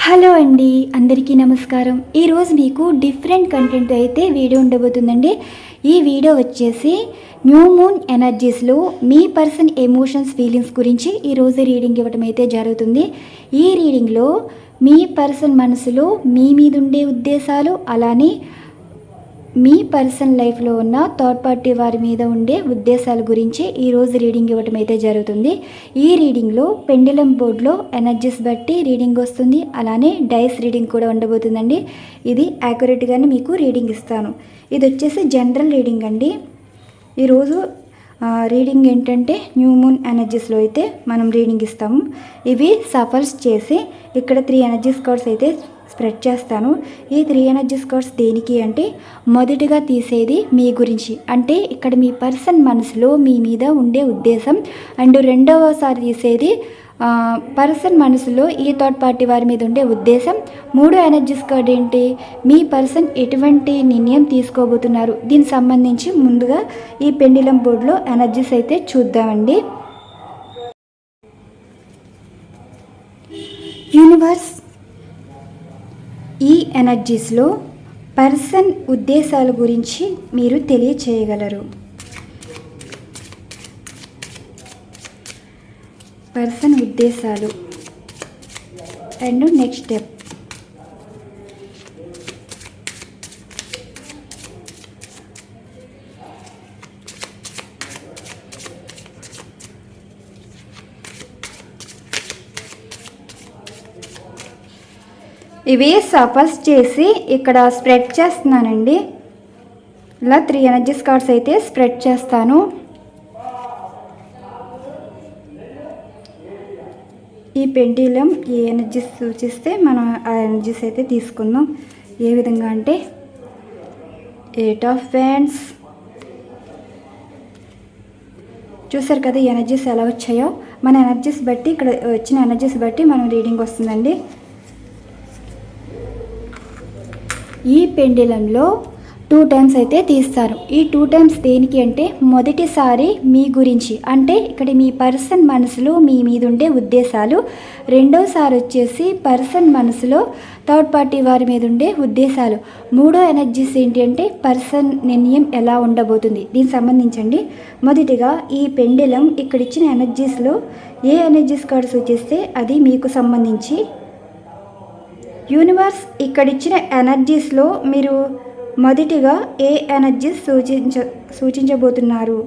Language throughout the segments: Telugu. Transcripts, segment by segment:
హలో అండి, అందరికీ నమస్కారం. ఈరోజు మీకు డిఫరెంట్ కంటెంట్ అయితే వీడియో ఉండబోతుందండి. ఈ వీడియో వచ్చేసి న్యూ మూన్ ఎనర్జీస్లో మీ పర్సన్ ఎమోషన్స్ ఫీలింగ్స్ గురించి ఈరోజు రీడింగ్ ఇవ్వడం అయితే జరుగుతుంది. ఈ రీడింగ్లో మీ పర్సన్ మనసులో మీ మీద ఉండే ఉద్దేశాలు, అలానే మీ పర్సన్ లైఫ్లో ఉన్న థర్డ్ పార్టీ వారి మీద ఉండే ఉద్దేశాల గురించి ఈరోజు రీడింగ్ ఇవ్వటం అయితే జరుగుతుంది. ఈ రీడింగ్లో పెండులం బోర్డ్లో ఎనర్జీస్ బట్టి రీడింగ్ వస్తుంది, అలానే డైస్ రీడింగ్ కూడా ఉండబోతుందండి. ఇది యాక్యురేట్గానే మీకు రీడింగ్ ఇస్తాను. ఇది వచ్చేసి జనరల్ రీడింగ్ అండి. ఈరోజు రీడింగ్ ఏంటంటే న్యూ మూన్ ఎనర్జీస్లో అయితే మనం రీడింగ్ ఇస్తాము. ఇవి సఫల్స్ చేసి ఇక్కడ 3 ఎనర్జీస్ కార్డ్స్ అయితే స్ప్రెడ్ చేస్తాను. ఈ 3 ఎనర్జీస్ కార్డ్స్ దేనికి అంటే, మొదటిగా తీసేది మీ గురించి, అంటే ఇక్కడ మీ పర్సన్ మనసులో మీ మీద ఉండే ఉద్దేశం. అండ్ రెండవసారి తీసేది పర్సన్ మనసులో ఈ థర్డ్ పార్టీ వారి మీద ఉండే ఉద్దేశం. 3 ఎనర్జీస్ కార్డ్ ఏంటి, మీ పర్సన్ ఎటువంటి నిర్ణయం తీసుకోబోతున్నారు. దీనికి సంబంధించి ముందుగా ఈ పెండులం బోర్డులో ఎనర్జీస్ అయితే చూద్దామండి. యూనివర్స్, ఈ ఎనర్జీస్లో పర్సన్ ఉద్దేశాల గురించి మీరు తెలియచేయగలరు. పర్సన్ ఉద్దేశాలు అండ్ నెక్స్ట్ స్టెప్. ఇవి సఫల్స్ చేసి ఇక్కడ స్ప్రెడ్ చేస్తున్నానండి. ఇలా 3 ఎనర్జీస్ కార్డ్స్ అయితే స్ప్రెడ్ చేస్తాను. ఈ పెండ్యులం ఈ ఎనర్జీస్ సూచిస్తే మనం ఆ ఎనర్జీస్ అయితే తీసుకుందాం. ఏ విధంగా అంటే 8 ఆఫ్ వ్యాండ్స్. చూసారు కదా ఈ ఎనర్జీస్ ఎలా వచ్చాయో. మన ఎనర్జీస్ బట్టి, ఇక్కడ వచ్చిన ఎనర్జీస్ బట్టి మనం రీడింగ్ వస్తుందండి. ఈ పెండులంలో 2 టైమ్స్ అయితే తీస్తారు. ఈ 2 టైమ్స్ దేనికి అంటే, మొదటిసారి మీ గురించి, అంటే ఇక్కడ మీ పర్సన్ మనసులో మీ మీద ఉండే ఉద్దేశాలు. రెండోసారి వచ్చేసి పర్సన్ మనసులో థర్డ్ పార్టీ వారి మీద ఉండే ఉద్దేశాలు. మూడో ఎనర్జీస్ ఏంటి అంటే, పర్సన్ నిర్ణయం ఎలా ఉండబోతుంది. దీనికి సంబంధించండి. మొదటిగా ఈ పెండులం ఇక్కడ ఇచ్చిన ఎనర్జీస్లో ఏ ఎనర్జీస్ కార్డు సూచిస్తే అది మీకు సంబంధించి. యూనివర్స్ ఇక్కడిచ్చిన ఎనర్జీస్లో మీరు మొదటిగా ఏ ఎనర్జీస్ సూచించబోతున్నారు.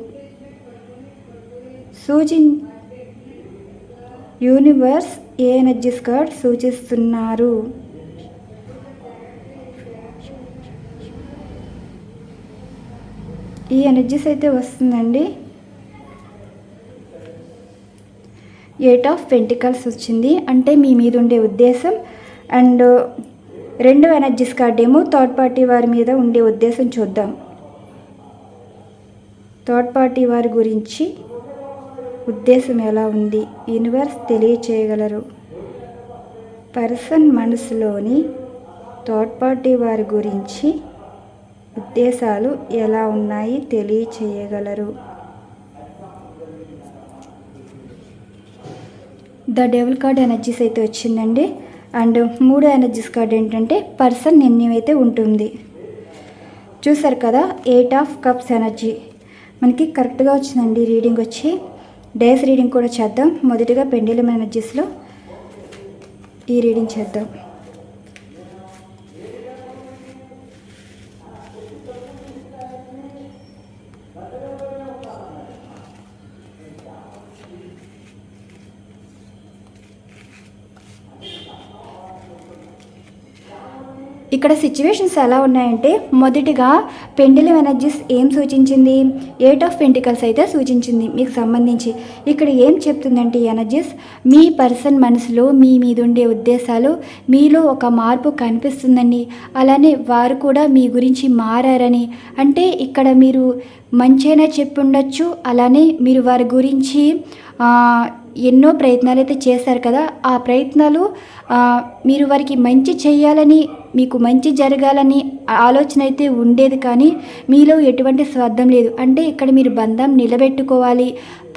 యూనివర్స్ ఏ ఎనర్జీస్ కార్డ్ సూచిస్తున్నారు. ఈ ఎనర్జీస్ అయితే వస్తుందండి. 8 ఆఫ్ పెంటికల్స్ వచ్చింది, అంటే మీ మీద ఉండే ఉద్దేశం. అండ్ రెండో ఎనర్జీస్ కార్డ్ ఏమో థర్డ్ పార్టీ వారి మీద ఉండే ఉద్దేశం. చూద్దాం. థర్డ్ పార్టీ వారి గురించి ఉద్దేశం ఎలా ఉంది, యూనివర్స్ తెలియచేయగలరు. పర్సన్ మనసులోని థర్డ్ పార్టీ వారి గురించి ఉద్దేశాలు ఎలా ఉన్నాయి తెలియచేయగలరు. ద డెవిల్ కార్డ్ ఎనర్జీస్ అయితే వచ్చిందండి. అండ్ 3 ఎనర్జీస్ కార్డ్ ఏంటంటే, పర్సన్ నిర్ణయం అయితే ఉంటుంది. చూసారు కదా 8 ఆఫ్ కప్స్ ఎనర్జీ మనకి కరెక్ట్గా వచ్చిందండి. రీడింగ్ వచ్చి డేస్ రీడింగ్ కూడా చేద్దాం. మొదటిగా పెండులం ఎనర్జీస్లో ఈ రీడింగ్ చేద్దాం. ఇక్కడ సిచ్యువేషన్స్ ఎలా ఉన్నాయంటే, మొదటిగా పెండులం ఎనర్జీస్ ఏం సూచించింది, 8 ఆఫ్ పెంటికల్స్ అయితే సూచించింది మీకు సంబంధించి. ఇక్కడ ఏం చెప్తుందంటే ఎనర్జీస్, మీ పర్సన్ మనసులో మీ మీద ఉండే ఉద్దేశాలు, మీలో ఒక మార్పు కనిపిస్తుందని, అలానే వారు కూడా మీ గురించి మారారని. అంటే ఇక్కడ మీరు మంచైనా చెప్పి ఉండొచ్చు, అలానే మీరు వారి గురించి ఎన్నో ప్రయత్నాలు అయితే చేశారు కదా, ఆ ప్రయత్నాలు మీరు వారికి మంచి చేయాలని, మీకు మంచి జరగాలని ఆలోచన అయితే ఉండేది, కానీ మీలో ఎటువంటి స్వార్థం లేదు. అంటే ఇక్కడ మీరు బంధం నిలబెట్టుకోవాలి,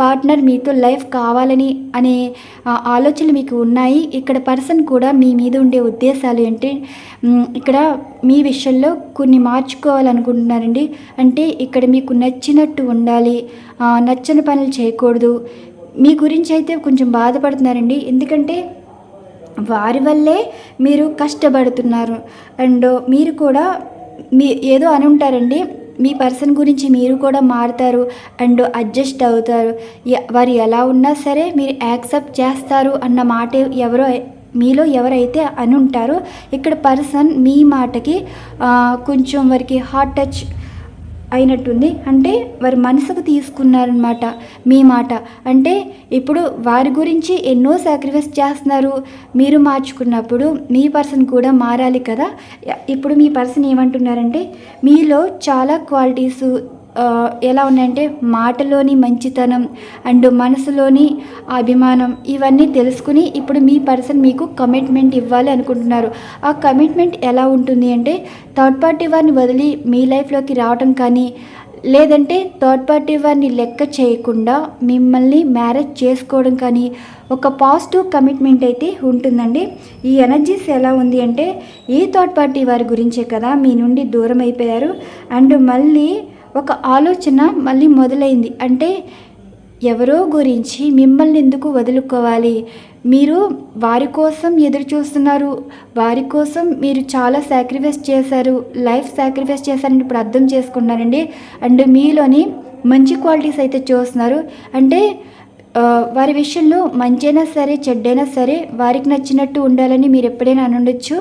పార్ట్నర్ మీతో లైఫ్ కావాలని అనే ఆలోచనలు మీకు ఉన్నాయి. ఇక్కడ పర్సన్ కూడా మీ మీద ఉండే ఉద్దేశాలు ఏంటి, ఇక్కడ మీ విషయంలో కొన్ని మార్చుకోవాలనుకుంటున్నారండి. అంటే ఇక్కడ మీకు నచ్చినట్టు ఉండాలి, నచ్చని పనులు చేయకూడదు. మీ గురించి అయితే కొంచెం బాధపడుతున్నారండి, ఎందుకంటే వారి వల్లే మీరు కష్టపడుతున్నారు. అండ్ మీరు కూడా ఏదో అని ఉంటారండి, మీ పర్సన్ గురించి మీరు కూడా మారుతారు అండ్ అడ్జస్ట్ అవుతారు. వారు ఎలా ఉన్నా సరే మీరు యాక్సెప్ట్ చేస్తారు అన్న మాట మీలో ఎవరైతే అని ఉంటారో, ఇక్కడ పర్సన్ మీ మాటకి కొంచెం వారికి హార్ట్ టచ్ అయినట్టుంది. అంటే వారి మనసుకు తీసుకున్నారనమాట మీ మాట. అంటే ఇప్పుడు వారి గురించి ఎన్నో సాక్రిఫైస్ చేస్తున్నారు, మీరు మార్చుకున్నప్పుడు మీ పర్సన్ కూడా మారాలి కదా. ఇప్పుడు మీ పర్సన్ ఏమంటున్నారంటే, మీలో చాలా క్వాలిటీసు ఎలా ఉన్నాయంటే, మాటలోని మంచితనం అండ్ మనసులోని అభిమానం, ఇవన్నీ తెలుసుకుని ఇప్పుడు మీ పర్సన్ మీకు కమిట్మెంట్ ఇవ్వాలి అనుకుంటున్నారు. ఆ కమిట్మెంట్ ఎలా ఉంటుంది అంటే, థర్డ్ పార్టీ వారిని వదిలి మీ లైఫ్లోకి రావడం కానీ, లేదంటే థర్డ్ పార్టీ వారిని లెక్క చేయకుండా మిమ్మల్ని మ్యారేజ్ చేసుకోవడం కానీ, ఒక పాజిటివ్ కమిట్మెంట్ అయితే ఉంటుందండి. ఈ ఎనర్జీస్ ఎలా ఉంది అంటే, ఈ థర్డ్ పార్టీ వారి గురించే కదా మీ నుండి దూరం అయిపోయారు అండ్ మళ్ళీ ఒక ఆలోచన మళ్ళీ మొదలైంది. అంటే ఎవరో గురించి మిమ్మల్ని ఎందుకు వదులుకోవాలి, మీరు వారి కోసం ఎదురు చూస్తున్నారు, వారి కోసం మీరు చాలా సాక్రిఫైస్ చేశారు, లైఫ్ సాక్రిఫైస్ చేశారని ఇప్పుడు అర్థం చేసుకున్నారండి. అండ్ మీలోని మంచి క్వాలిటీస్ అయితే చూస్తున్నారు. అంటే వారి విషయంలో మంచైనా సరే చెడ్డైనా సరే వారికి నచ్చినట్టు ఉండాలని మీరు ఎప్పుడైనా అనుండొచ్చు.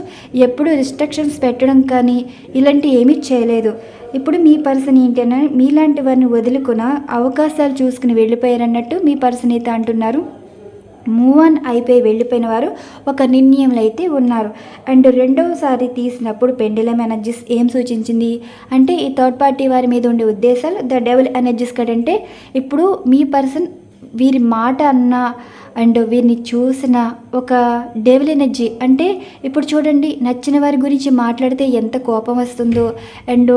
ఎప్పుడు రిస్ట్రిక్షన్స్ పెట్టడం కానీ ఇలాంటివి ఏమీ చేయలేదు. ఇప్పుడు మీ పర్సన్ ఏంటంటే, మీలాంటి వారిని వదులుకున్న అవకాశాలు చూసుకుని వెళ్ళిపోయారన్నట్టు మీ పర్సన్ అయితే అంటున్నారు. మూవ్ ఆన్ అయిపోయి వెళ్ళిపోయిన వారు ఒక నిర్ణయంలో అయితే ఉన్నారు. అండ్ రెండవసారి తీసినప్పుడు పెండులం ఎనర్జీస్ ఏం సూచించింది అంటే, ఈ థర్డ్ పార్టీ వారి మీద ఉండే ఉద్దేశాలు ద డెవిల్ ఎనర్జీస్ కదంటే, ఇప్పుడు మీ పర్సన్ వీరి మాట అన్న అండ్ వీరిని చూసిన ఒక డెవిల్ ఎనర్జీ. అంటే ఇప్పుడు చూడండి, నచ్చిన వారి గురించి మాట్లాడితే ఎంత కోపం వస్తుందో. అండ్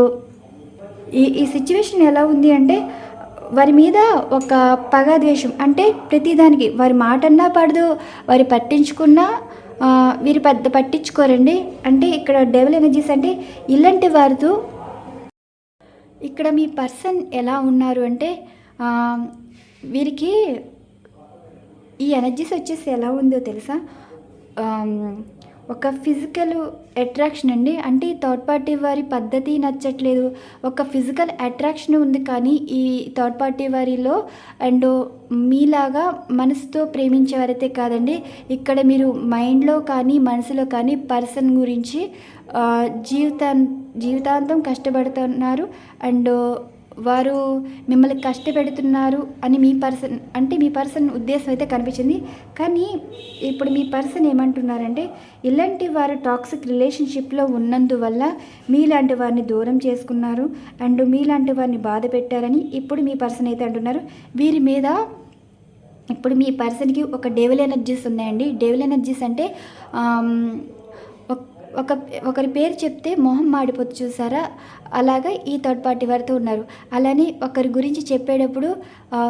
ఈ సిచ్యువేషన్ ఎలా ఉంది అంటే, వారి మీద ఒక పగ ద్వేషం. అంటే ప్రతిదానికి వారి మాట అన్నా పడదు, వారి పట్టించుకున్నా వీరు పెద్ద పట్టించుకోరండి. అంటే ఇక్కడ డెవిల్ ఎనర్జీస్ అంటే ఇలాంటి వారితో ఇక్కడ మీ పర్సన్ ఎలా ఉన్నారు అంటే, వీరికి ఈ ఎనర్జీస్ వచ్చేసి ఎలా ఉందో తెలుసా, ఒక ఫిజికల్ అట్రాక్షన్ అండి. అంటే ఈ థర్డ్ పార్టీ వారి పద్ధతి నచ్చట్లేదు, ఒక ఫిజికల్ అట్రాక్షన్ ఉంది. కానీ ఈ థర్డ్ పార్టీ వారిలో అండ్ మీలాగా మనసుతో ప్రేమించేవారైతే కాదండి. ఇక్కడ మీరు మైండ్లో కానీ మనసులో కానీ పర్సన్ గురించి జీవితాంతం కష్టపడుతున్నారు అండ్ వారు మిమ్మల్ని కష్టపెడుతున్నారు అని మీ పర్సన్ ఉద్దేశం అయితే కనిపించింది. కానీ ఇప్పుడు మీ పర్సన్ ఏమంటున్నారంటే, ఇలాంటి వారు టాక్సిక్ రిలేషన్షిప్లో ఉన్నందువల్ల మీలాంటి వారిని దూరం చేసుకున్నారు అండ్ మీలాంటి వారిని బాధ పెట్టారని ఇప్పుడు మీ పర్సన్ అయితే అంటున్నారు. వీరి మీద ఇప్పుడు మీ పర్సన్కి ఒక డెవిల్ ఎనర్జీస్ ఉన్నాయండి. డెవిల్ ఎనర్జీస్ అంటే ఒకరి పేరు చెప్తే మొహం మాడిపోతు చూసారా, అలాగా ఈ థర్డ్ పార్టీ వారితో ఉన్నారు. అలానే ఒకరి గురించి చెప్పేటప్పుడు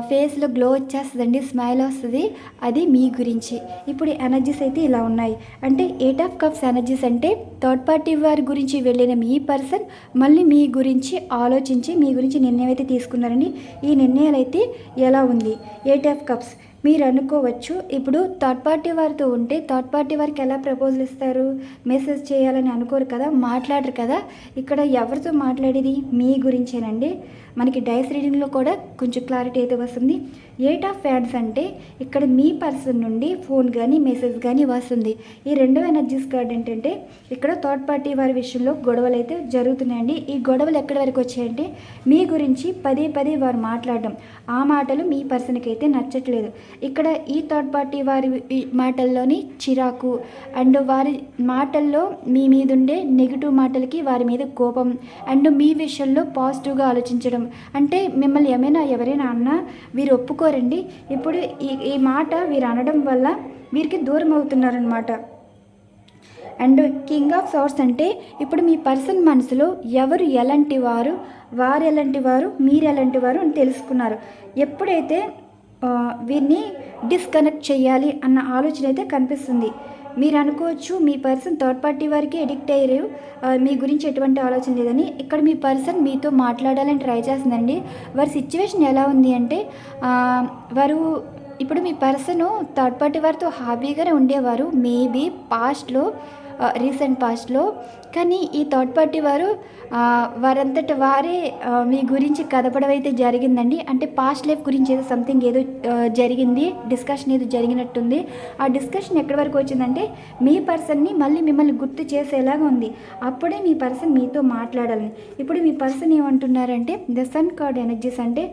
ఫేస్లో గ్లో వచ్చేస్తుందండి, స్మైల్ వస్తుంది, అది మీ గురించి. ఇప్పుడు ఎనర్జీస్ అయితే ఇలా ఉన్నాయి. అంటే 8 ఆఫ్ కప్స్ ఎనర్జీస్ అంటే థర్డ్ పార్టీ వారి గురించి వెళ్ళిన మీ పర్సన్ మళ్ళీ మీ గురించి ఆలోచించి మీ గురించి నిర్ణయం అయితే తీసుకున్నారండి. ఈ నిర్ణయాలు అయితే ఎలా ఉంది, 8 ఆఫ్ కప్స్. మీరు అనుకోవచ్చు, ఇప్పుడు థర్డ్ పార్టీ వారితో ఉంటే థర్డ్ పార్టీ వారికి ఎలా ప్రపోజల్ ఇస్తారు, మెసేజ్ చేయాలని అనుకోరు కదా, మాట్లాడరు కదా. ఇక్కడ ఎవరితో మాట్లాడేది మీ గురించేనండి. మనకి డైస్ రీడింగ్లో కూడా కొంచెం క్లారిటీ అయితే వస్తుంది. 8 ఆఫ్ ఫ్యాన్స్ అంటే ఇక్కడ మీ పర్సన్ నుండి ఫోన్ కానీ మెసేజ్ కానీ వస్తుంది. ఈ రెండవ ఎనర్జీస్ కార్డ్ ఏంటంటే, ఇక్కడ థర్డ్ పార్టీ వారి విషయంలో గొడవలు అయితే జరుగుతున్నాయండి. ఈ గొడవలు ఎక్కడి వరకు వచ్చాయంటే, మీ గురించి పదే పదే వారు మాట్లాడడం, ఆ మాటలు మీ పర్సన్కి అయితే నచ్చట్లేదు. ఇక్కడ ఈ థర్డ్ పార్టీ వారి మాటల్లోని చిరాకు అండ్ వారి మాటల్లో మీ మీద ఉండే నెగిటివ్ మాటలకి వారి మీద కోపం అండ్ మీ విషయంలో పాజిటివ్గా ఆలోచించడం, అంటే మిమ్మల్ని ఎవరైనా అన్నా వీరు ఒప్పుకోరండి. ఇప్పుడు ఈ మాట వీరు అనడం వల్ల వీరికి దూరం అవుతున్నారనమాట. అండ్ కింగ్ ఆఫ్ సార్ట్స్ అంటే ఇప్పుడు మీ పర్సన్ మనసులో ఎవరు ఎలాంటి వారు, వారు ఎలాంటి వారు, మీరు ఎలాంటి వారు అని తెలుసుకున్నారు. ఎప్పుడైతే వీరిని డిస్కనెక్ట్ చేయాలి అన్న ఆలోచన అయితే కనిపిస్తుంది. మీరు అనుకోవచ్చు మీ పర్సన్ థర్డ్ పార్టీ వారికి ఎడిక్ట్ అయ్యారు, మీ గురించి ఎటువంటి ఆలోచన లేదని. ఇక్కడ మీ పర్సన్ మీతో మాట్లాడాలని ట్రై చేస్తుందండి. వారి సిచ్యువేషన్ ఎలా ఉంది అంటే వారు ఇప్పుడు మీ పర్సను థర్డ్ పార్టీ వారితో హ్యాపీగానే ఉండేవారు మేబీ పాస్ట్లో, రీసెంట్ పాస్ట్లో. కానీ ఈ థర్డ్ పార్టీ వారు వారంతట వారే మీ గురించి కదపడం అయితే జరిగిందండి. అంటే పాస్ట్ లైఫ్ గురించి ఏదో సంథింగ్ ఏదో జరిగింది, డిస్కషన్ ఏదో జరిగినట్టుంది. ఆ డిస్కషన్ ఎక్కడి వరకు వచ్చిందంటే మీ పర్సన్ని మళ్ళీ మిమ్మల్ని గుర్తు చేసేలాగా ఉంది. అప్పుడే మీ పర్సన్ మీతో మాట్లాడాలని. ఇప్పుడు మీ పర్సన్ ఏమంటున్నారంటే ద సన్ కార్డ్ ఎనర్జీస్ అంటే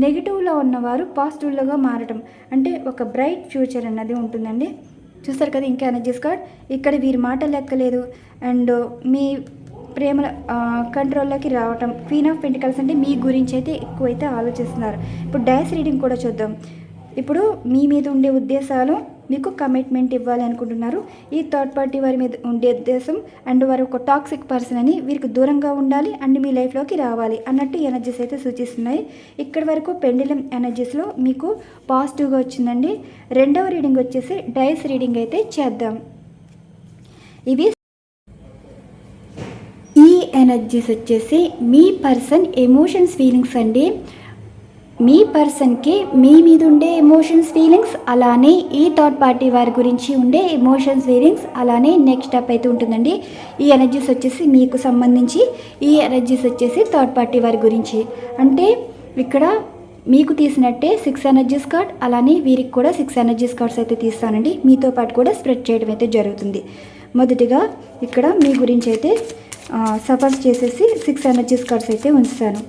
నెగిటివ్లో ఉన్నవారు పాజిటివ్లోగా మారటం, అంటే ఒక బ్రైట్ ఫ్యూచర్ అన్నది ఉంటుందండి. చూస్తారు కదా ఇంకా ఎనర్జీస్ కార్డ్. ఇక్కడ వీరి మాట లెక్కలేదు అండ్ మీ ప్రేమ కంట్రోల్లోకి రావటం. క్వీన్ ఆఫ్ పెంటికల్స్ అంటే మీ గురించి అయితే ఎక్కువైతే ఆలోచిస్తున్నారు. ఇప్పుడు డైస్ రీడింగ్ కూడా చూద్దాం. ఇప్పుడు మీ మీద ఉండే ఉద్దేశాలు, మీకు కమిట్మెంట్ ఇవ్వాలి అనుకుంటున్నారు. ఈ థర్డ్ పార్టీ వారి మీద ఉండే ఉద్దేశం అండ్ వారు ఒక టాక్సిక్ పర్సన్ అని, వీరికి దూరంగా ఉండాలి అండ్ మీ లైఫ్లోకి రావాలి అన్నట్టు ఎనర్జీస్ అయితే సూచిస్తున్నాయి. ఇక్కడి వరకు పెండిలం ఎనర్జీస్లో మీకు పాజిటివ్గా వచ్చిందండి. రెండవ రీడింగ్ వచ్చేసి డైస్ రీడింగ్ అయితే చేద్దాం. ఇవి ఈ ఎనర్జీస్ వచ్చేసి మీ పర్సన్ ఎమోషన్స్, ఫీలింగ్స్ అండి. మీ పర్సన్కి మీ మీద ఉండే ఎమోషన్స్, ఫీలింగ్స్, అలానే ఈ థర్డ్ పార్టీ వారి గురించి ఉండే ఎమోషన్స్, ఫీలింగ్స్, అలానే నెక్స్ట్ స్టెప్ అయితే ఉంటుందండి. ఈ ఎనర్జీస్ వచ్చేసి మీకు సంబంధించి, ఈ ఎనర్జీస్ వచ్చేసి థర్డ్ పార్టీ వారి గురించి. అంటే ఇక్కడ మీకు తీసినట్టే 6 ఎనర్జీస్ కార్డ్, అలానే వీరికి కూడా 6 ఎనర్జీస్ కార్డ్స్ అయితే తీస్తానండి. మీతో పాటు కూడా స్ప్రెడ్ చేయడం అయితే జరుగుతుంది. మొదటిగా ఇక్కడ మీ గురించి అయితే సఫర్స్ చేసేసి 6 ఎనర్జీస్ కార్డ్స్ అయితే ఉంచుతాను.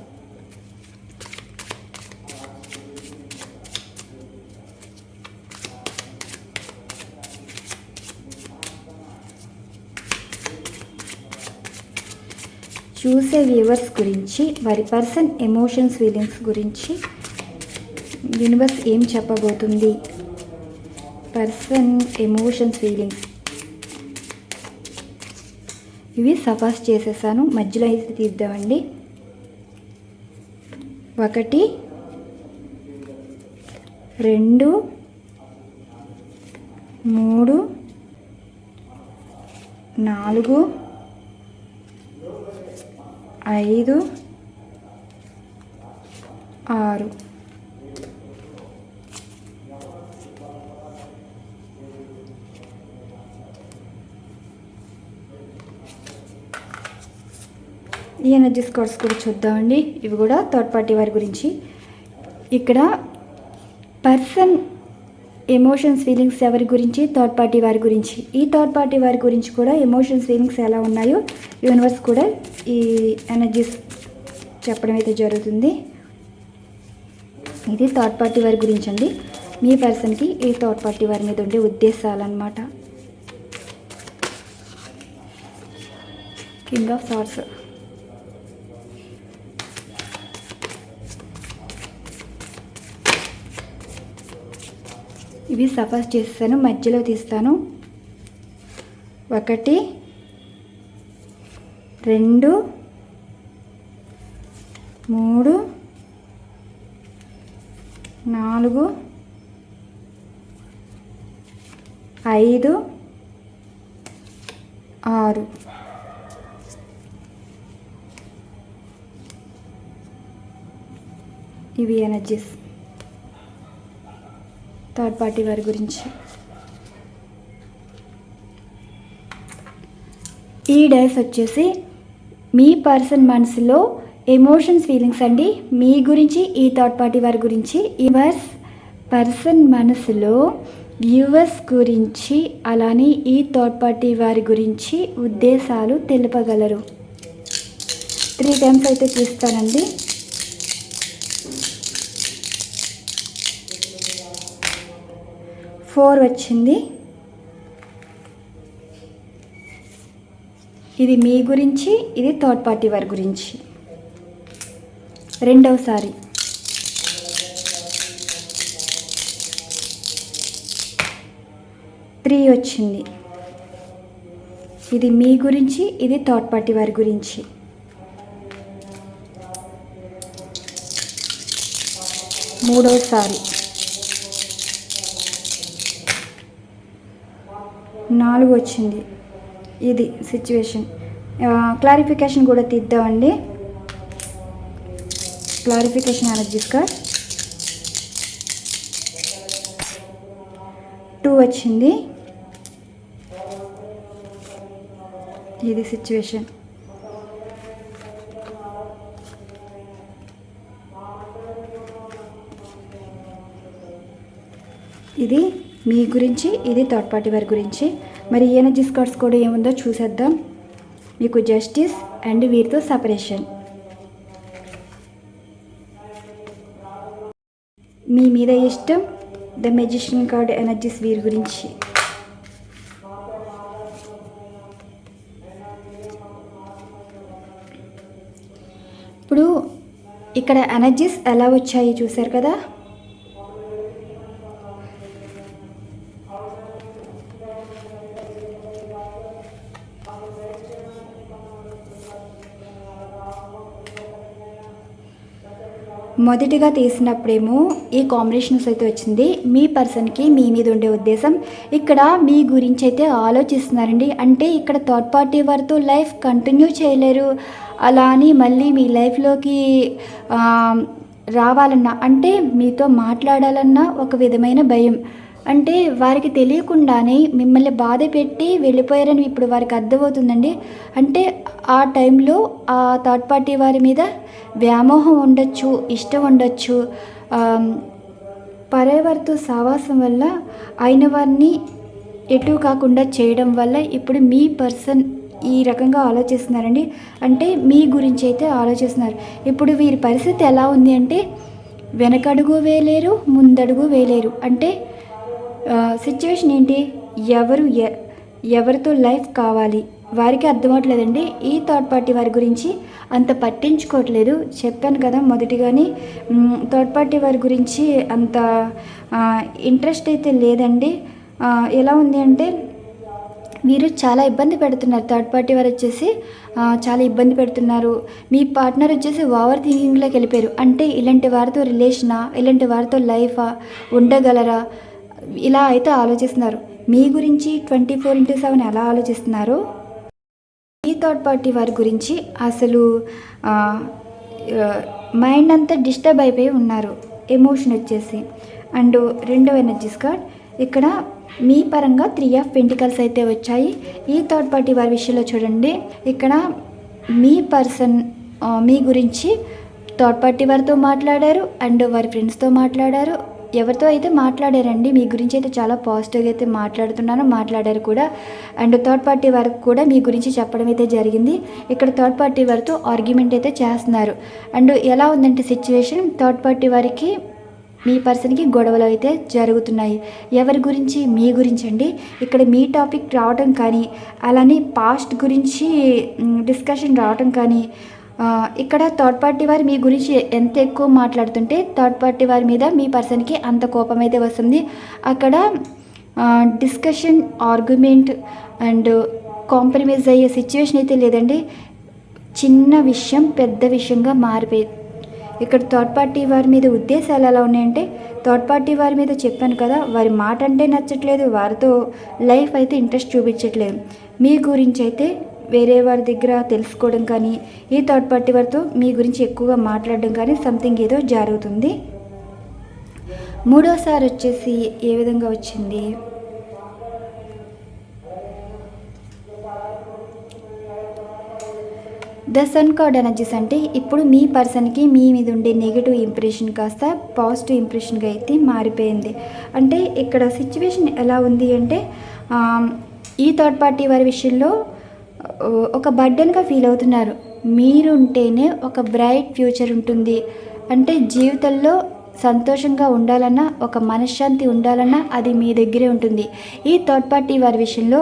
చూసే వ్యూవర్స్ గురించి, వారి పర్సన్ ఎమోషన్స్, ఫీలింగ్స్ గురించి యూనివర్స్ ఏం చెప్పబోతుంది. పర్సన్ ఎమోషన్స్, ఫీలింగ్స్ ఇవి సఫాస్ చేసేసాను. మధ్యలో అయితే తీద్దామండి. 1 2 3 4 5 6 ఈ ఎనర్జీస్ కార్డ్స్ కూడా చూద్దామండి. ఇవి కూడా థర్డ్ పార్టీ వారి గురించి. ఇక్కడ పర్సన్ ఎమోషన్స్, ఫీలింగ్స్ ఎవరి గురించి, థర్డ్ పార్టీ వారి గురించి. ఈ థర్డ్ పార్టీ వారి గురించి కూడా ఎమోషన్స్, ఫీలింగ్స్ ఎలా ఉన్నాయో యూనివర్స్ కూడా ఈ ఎనర్జీస్ చెప్పడం అయితే జరుగుతుంది. ఇది థర్డ్ పార్టీ వారి గురించి అండి. మీ పర్సన్కి ఈ థర్డ్ పార్టీ వారి మీద ఉండే ఉద్దేశాలు అన్నమాట. King of sorts. ఇవి సఫర్స్ చేస్తాను, మధ్యలో తీస్తాను. 1 2 3 4 5 6 ఇవి ఎనర్జీస్ థర్డ్ పార్టీ వారి గురించి. ఈ డైస్ వచ్చేసి మీ పర్సన్ మనసులో ఎమోషన్స్, ఫీలింగ్స్ అండి. మీ గురించి, ఈ థర్డ్ పార్టీ వారి గురించి. యువర్స్ పర్సన్ మనసులో వ్యూవర్స్ గురించి, అలానే ఈ థర్డ్ పార్టీ వారి గురించి ఉద్దేశాలు తెలుపగలరు. 3 టైమ్స్ అయితే చూస్తానండి. ఫోర్ వచ్చింది. ఇది మీ గురించి, ఇది థర్డ్ పార్టీ వారి గురించి. రెండవసారి 3 వచ్చింది. ఇది మీ గురించి, ఇది థర్డ్ పార్టీ వారి గురించి. మూడవసారి 4 వచ్చింది. ఇది సిచ్యువేషన్. క్లారిఫికేషన్ కూడా తీద్దామండి. క్లారిఫికేషన్ ఎనర్జీస్ కార్డ్ 2 వచ్చింది. ఇది సిచ్యువేషన్. ఇది మీ గురించి, ఇది థర్డ్ పార్టీ వారి గురించి. మరి ఎనర్జీస్ కార్డ్స్ కూడా ఏముందో చూసేద్దాం. మీకు జస్టిస్ అండ్ వీరితో సపరేషన్. మీ మీద ఇష్టం. ద మెజిషియన్ కార్డ్ ఎనర్జీస్ వీరి గురించి. ఇప్పుడు ఇక్కడ ఎనర్జీస్ ఎలా వచ్చాయి చూశారు కదా. మొదటిగా తీసినప్పుడేమో ఈ కాంబినేషన్స్ అయితే వచ్చింది. మీ పర్సన్కి మీ మీద ఉండే ఉద్దేశం ఇక్కడ మీ గురించి అయితే ఆలోచిస్తున్నారండి. అంటే ఇక్కడ థర్డ్ పార్టీ వారితో లైఫ్ కంటిన్యూ చేయలేరు. అలా అని మళ్ళీ మీ లైఫ్లోకి రావాలన్నా, అంటే మీతో మాట్లాడాలన్నా ఒక విధమైన భయం. అంటే వారికి తెలియకుండానే మిమ్మల్ని బాధ పెట్టి వెళ్ళిపోయారని ఇప్పుడు వారికి అర్థమవుతుందండి. అంటే ఆ టైంలో ఆ థర్డ్ పార్టీ వారి మీద వ్యామోహం ఉండొచ్చు, ఇష్టం ఉండొచ్చు. పరేవారితో సావాసం వల్ల అయిన వారిని ఎటు కాకుండా చేయడం వల్ల ఇప్పుడు మీ పర్సన్ ఈ రకంగా ఆలోచిస్తున్నారండి. అంటే మీ గురించి అయితే ఆలోచిస్తున్నారు. ఇప్పుడు వీరి పరిస్థితి ఎలా ఉంది అంటే వెనకడుగు వేయలేరు, ముందడుగు వేయలేరు. అంటే సిచ్యువేషన్ ఏంటి, ఎవరితో లైఫ్ కావాలి వారికి అర్థమవట్లేదండి. ఈ థర్డ్ పార్టీ వారి గురించి అంత పట్టించుకోవట్లేదు. చెప్పాను కదా మొదటిగానే, థర్డ్ పార్టీ వారి గురించి అంత ఇంట్రెస్ట్ అయితే లేదండి. ఎలా ఉంది అంటే మీరు చాలా ఇబ్బంది పెడుతున్నారు. థర్డ్ పార్టీ వారు వచ్చేసి చాలా ఇబ్బంది పెడుతున్నారు. మీ పార్ట్నర్ వచ్చేసి ఓవర్ థింకింగ్లోకి వెళ్ళిపోయారు. అంటే ఇలాంటి వారితో రిలేషనా, ఇలాంటి వారితో లైఫా, ఉండగలరా, ఇలా అయితే ఆలోచిస్తున్నారు. మీ గురించి 24/7 ఎలా ఆలోచిస్తున్నారు. ఈ థర్డ్ పార్టీ వారి గురించి అసలు మైండ్ అంతా డిస్టర్బ్ అయిపోయి ఉన్నారు, ఎమోషన్ వచ్చేసి. అండ్ రెండవ ఎనర్జీస్ కార్డ్ ఇక్కడ మీ పరంగా 3 ఆఫ్ పెంటికల్స్ అయితే వచ్చాయి. ఈ థర్డ్ పార్టీ వారి విషయంలో చూడండి, ఇక్కడ మీ పర్సన్ మీ గురించి థర్డ్ పార్టీ వారితో మాట్లాడారు అండ్ వారి ఫ్రెండ్స్తో మాట్లాడారు. ఎవరితో అయితే మాట్లాడారండి, మీ గురించి అయితే చాలా పాజిటివ్గా అయితే మాట్లాడారు కూడా. అండ్ థర్డ్ పార్టీ వారికి కూడా మీ గురించి చెప్పడం అయితే జరిగింది. ఇక్కడ థర్డ్ పార్టీ వారితో ఆర్గ్యుమెంట్ అయితే చేస్తున్నారు. అండ్ ఎలా ఉందంటే సిచ్యువేషన్, థర్డ్ పార్టీ వారికి మీ పర్సన్కి గొడవలు అయితే జరుగుతున్నాయి. ఎవరి గురించి, మీ గురించి అండి. ఇక్కడ మీ టాపిక్ రావడం కానీ, అలానే పాస్ట్ గురించి డిస్కషన్ రావడం కానీ, ఇక్కడ థర్డ్ పార్టీ వారు మీ గురించి ఎంత ఎక్కువ మాట్లాడుతుంటే థర్డ్ పార్టీ వారి మీద మీ పర్సన్కి అంత కోపం అయితే వస్తుంది. అక్కడ డిస్కషన్, ఆర్గ్యుమెంట్ అండ్ కాంప్రమైజ్ అయ్యే సిచ్యువేషన్ అయితే లేదండి. చిన్న విషయం పెద్ద విషయంగా మారిపోయింది. ఇక్కడ థర్డ్ పార్టీ వారి మీద ఉద్దేశాలు ఎలా ఉన్నాయంటే, థర్డ్ పార్టీ వారి మీద చెప్పాను కదా, వారి మాట అంటే నచ్చట్లేదు, వారితో లైఫ్ అయితే ఇంట్రెస్ట్ చూపించట్లేదు. మీ గురించి అయితే వేరే వారి దగ్గర తెలుసుకోవడం కానీ, ఈ థర్డ్ పార్టీ వారితో మీ గురించి ఎక్కువగా మాట్లాడడం కానీ సంథింగ్ ఏదో జరుగుతుంది. మూడోసారి వచ్చేసి ఏ విధంగా వచ్చింది, ద సన్ కార్డ్ ఎనర్జీస్. అంటే ఇప్పుడు మీ పర్సన్కి మీ మీద ఉండే నెగిటివ్ ఇంప్రెషన్ కాస్త పాజిటివ్ ఇంప్రెషన్గా అయితే మారిపోయింది. అంటే ఇక్కడ సిచ్యువేషన్ ఎలా ఉంది అంటే, ఈ థర్డ్ పార్టీ వారి విషయంలో ఒక బర్డెన్గా ఫీల్ అవుతున్నారు. మీరుంటేనే ఒక బ్రైట్ ఫ్యూచర్ ఉంటుంది. అంటే జీవితంలో సంతోషంగా ఉండాలన్నా, ఒక మనశ్శాంతి ఉండాలన్నా అది మీ దగ్గరే ఉంటుంది. ఈ థర్డ్ పార్టీ వారి విషయంలో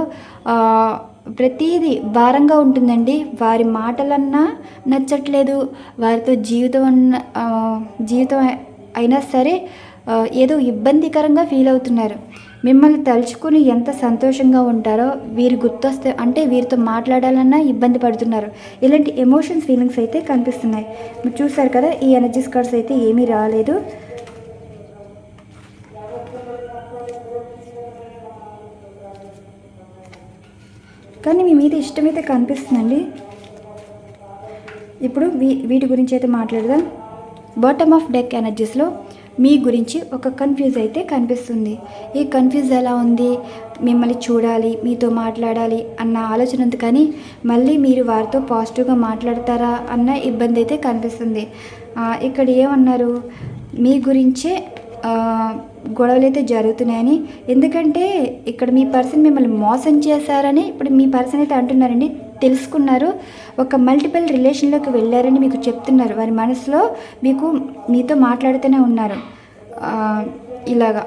ప్రతిదీ భారంగా ఉంటుందండి. వారి మాటలన్నా నచ్చట్లేదు, వారితో జీవితం అయినా సరే ఏదో ఇబ్బందికరంగా ఫీల్ అవుతున్నారు. మిమ్మల్ని తలుచుకుని ఎంత సంతోషంగా ఉంటారో వీరు గుర్తొస్తే అంటే వీరితో మాట్లాడాలన్నా ఇబ్బంది పడుతున్నారు. ఇలాంటి ఎమోషన్స్ ఫీలింగ్స్ అయితే కనిపిస్తున్నాయి. మీరు చూసారు కదా, ఈ ఎనర్జీస్ కార్డ్స్ అయితే ఏమీ రాలేదు. కానీ మీ మీద ఇష్టమైతే కనిపిస్తుందండి. ఇప్పుడు వీటి గురించి అయితే మాట్లాడదాం. బాటమ్ ఆఫ్ డెక్ ఎనర్జీస్లో మీ గురించి ఒక కన్ఫ్యూజ్ అయితే కనిపిస్తుంది. ఈ కన్ఫ్యూజ్ ఎలా ఉంది, మిమ్మల్ని చూడాలి, మీతో మాట్లాడాలి అన్న ఆలోచన ఉంది, కానీ మళ్ళీ మీరు వారితో పాజిటివ్గా మాట్లాడతారా అన్న ఇబ్బంది అయితే కనిపిస్తుంది. ఇక్కడ ఏమన్నారు, మీ గురించే గొడవలు అయితే జరుగుతున్నాయని. ఎందుకంటే ఇక్కడ మీ పర్సన్ మిమ్మల్ని మోసం చేశారని ఇప్పుడు మీ పర్సన్ అయితే అంటున్నారండి. తెలుసుకున్నారు, ఒక మల్టిపుల్ రిలేషన్లోకి వెళ్ళారని మీకు చెప్తున్నారు. వారి మనసులో మీతో మాట్లాడుతూనే ఉన్నారు. ఇలాగా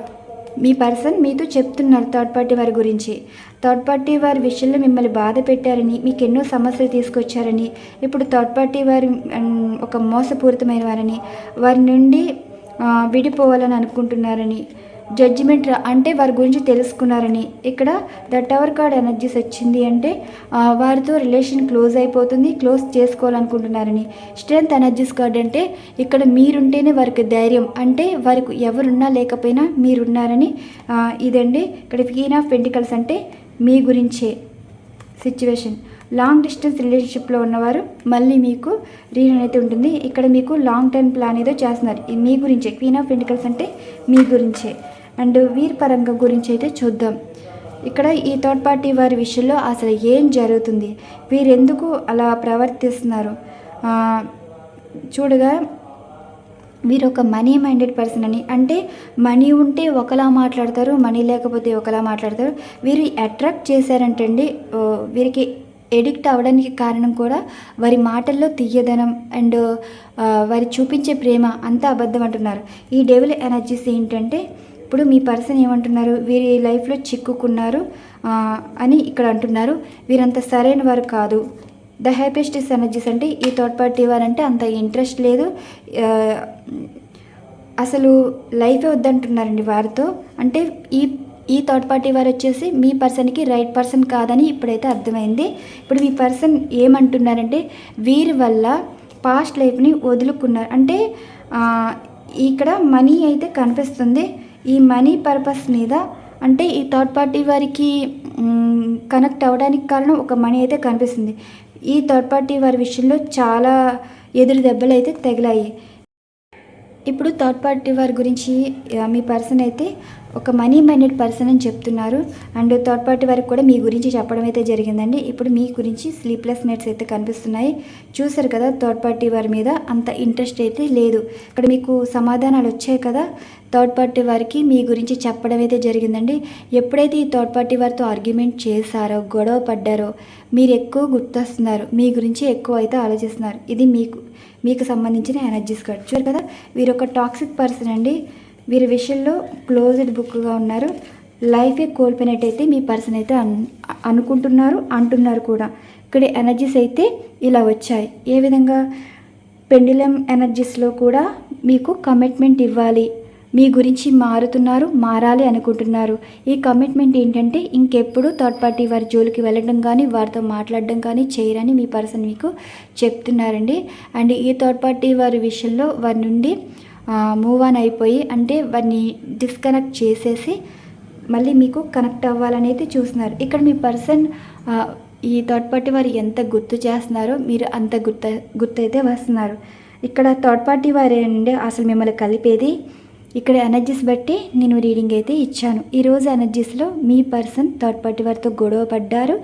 మీ పర్సన్ మీతో చెప్తున్నారు థర్డ్ పార్టీ వారి గురించి. థర్డ్ పార్టీ వారి విషయంలో మిమ్మల్ని బాధ పెట్టారని, మీకు ఎన్నో సమస్యలు తీసుకొచ్చారని, ఇప్పుడు థర్డ్ పార్టీ వారి ఒక మోసపూరితమైన వారని, వారి నుండి విడిపోవాలని అనుకుంటున్నారని, జడ్జిమెంట్ అంటే వారి గురించి తెలుసుకున్నారని. ఇక్కడ ద టవర్ కార్డ్ ఎనర్జీస్ వచ్చింది అంటే వారితో రిలేషన్ క్లోజ్ అయిపోతుంది, క్లోజ్ చేసుకోవాలనుకుంటున్నారని. స్ట్రెంగ్త్ ఎనర్జీస్ కార్డ్ అంటే ఇక్కడ మీరుంటేనే వారికి ధైర్యం, అంటే వారికి ఎవరున్నా లేకపోయినా మీరున్నారని. ఇదండి ఇక్కడ క్వీన్ ఆఫ్ పెంటికల్స్ అంటే మీ గురించే సిచ్యువేషన్. లాంగ్ డిస్టెన్స్ రిలేషన్షిప్లో ఉన్నవారు మళ్ళీ మీకు రీయూనియన్ అయితే ఉంటుంది. ఇక్కడ మీకు లాంగ్ టర్మ్ ప్లాన్ ఏదో చేస్తున్నారు, మీ గురించే. క్వీన్ ఆఫ్ పెంటికల్స్ అంటే మీ గురించే. అండ్ వీరి పరంగా గురించి అయితే చూద్దాం. ఇక్కడ ఈ థర్డ్ పార్టీ వారి విషయంలో అసలు ఏం జరుగుతుంది, వీరెందుకు అలా ప్రవర్తిస్తున్నారు చూడగా, వీరు ఒక మనీ మైండెడ్ పర్సన్ అని. అంటే మనీ ఉంటే ఒకలా మాట్లాడతారు, మనీ లేకపోతే ఒకలా మాట్లాడతారు. వీరు అట్రాక్ట్ చేశారంటండి. వీరికి ఎడిక్ట్ అవ్వడానికి కారణం కూడా వారి మాటల్లో తీయదనం అండ్ వారి చూపించే ప్రేమ అంతా అబద్ధం అంటున్నారు. ఈ డెవిల్ ఎనర్జీస్ ఏంటంటే ఇప్పుడు మీ పర్సన్ ఏమంటున్నారు, వీరి లైఫ్లో చిక్కుకున్నారు అని ఇక్కడ అంటున్నారు. వీరంత సరైన వారు కాదు. ద హ్యాపీయెస్ట్ ఎనర్జీస్ అంటే ఈ థర్డ్ పార్టీ వారంటే అంత ఇంట్రెస్ట్ లేదు, అసలు లైఫే వద్దంటున్నారండి వారితో. అంటే ఈ థర్డ్ పార్టీ వారు వచ్చేసి మీ పర్సన్కి రైట్ పర్సన్ కాదని ఇప్పుడైతే అర్థమైంది. ఇప్పుడు మీ పర్సన్ ఏమంటున్నారంటే వీరి వల్ల పాస్ట్ లైఫ్ని వదులుకున్నారు. అంటే ఇక్కడ మనీ అయితే కనిపిస్తుంది. ఈ మనీ పర్పస్ మీద అంటే ఈ థర్డ్ పార్టీ వారికి కనెక్ట్ అవ్వడానికి కారణం ఒక మనీ అయితే కనిపిస్తుంది. ఈ థర్డ్ పార్టీ వారి విషయంలో చాలా ఎదురు దెబ్బలు అయితే తగిలాయి. ఇప్పుడు థర్డ్ పార్టీ వారి గురించి మీ పర్సన్ అయితే ఒక మనీ మైండెడ్ పర్సన్ అని చెప్తున్నారు. అండ్ థర్డ్ పార్టీ వారికి కూడా మీ గురించి చెప్పడం అయితే జరిగిందండి. ఇప్పుడు మీ గురించి స్లీప్లెస్ నైట్స్ అయితే కనిపిస్తున్నాయి. చూసారు కదా, థర్డ్ పార్టీ వారి మీద అంత ఇంట్రెస్ట్ అయితే లేదు. ఇక్కడ మీకు సమాధానాలు వచ్చాయి కదా. థర్డ్ పార్టీ వారికి మీ గురించి చెప్పడం అయితే జరిగిందండి. ఎప్పుడైతే ఈ థర్డ్ పార్టీ వారితో ఆర్గ్యుమెంట్ చేశారో, గొడవ పడ్డారో, మీరు ఎక్కువ గుర్తొస్తున్నారు, మీ గురించి ఎక్కువ అయితే ఆలోచిస్తున్నారు. ఇది మీకు సంబంధించిన ఎనర్జీస్ కార్డ్. చూసారు కదా, వీరు ఒక టాక్సిక్ పర్సన్ అండి. వీరి విషయంలో క్లోజ్డ్ బుక్గా ఉన్నారు. లైఫే కోల్పోయినట్టయితే మీ పర్సన్ అయితే అంటున్నారు కూడా. ఇక్కడ ఎనర్జీస్ అయితే ఇలా వచ్చాయి. ఏ విధంగా పెండులం ఎనర్జీస్లో కూడా మీకు కమిట్మెంట్ ఇవ్వాలి, మీ గురించి మారాలి అనుకుంటున్నారు. ఈ కమిట్మెంట్ ఏంటంటే ఇంకెప్పుడు థర్డ్ పార్టీ వారి జోలికి వెళ్ళడం కానీ వారితో మాట్లాడడం కానీ చేయరని మీ పర్సన్ మీకు చెప్తున్నారండి. అండ్ ఈ థర్డ్ పార్టీ వారి విషయంలో వారి నుండి మూవ్ ఆన్ అయిపోయి, అంటే వారిని డిస్కనెక్ట్ చేసేసి మళ్ళీ మీకు కనెక్ట్ అవ్వాలని అయితే చూస్తున్నారు. ఇక్కడ మీ పర్సన్ ఈ థర్డ్ పార్టీ వారు ఎంత గుర్తు చేస్తున్నారో మీరు అంత గుర్తైతే వస్తున్నారు. ఇక్కడ థర్డ్ పార్టీ వారే అండి అసలు మిమ్మల్ని కలిపేది. ఇక్కడ ఎనర్జీస్ బట్టి నేను రీడింగ్ అయితే ఇచ్చాను. ఈరోజు ఎనర్జీస్లో మీ పర్సన్ థర్డ్ పార్టీ వారితో గొడవ పడ్డారు.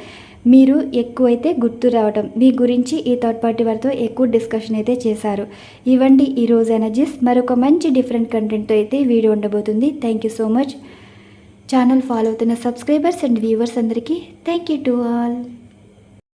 మీరు ఎక్కువైతే గుర్తు రావడం, మీ గురించి ఈ థర్డ్ పార్టీ వారితో ఎక్కువ డిస్కషన్ అయితే చేశారు. ఇవండి ఈరోజు ఎనర్జీస్. మరొక మంచి డిఫరెంట్ కంటెంట్తో అయితే వీడియో ఉండబోతుంది. Thank you so much. Channel follow అవుతున్న సబ్స్క్రైబర్స్ అండ్ వ్యూవర్స్ అందరికీ థ్యాంక్ యూ టు ఆల్.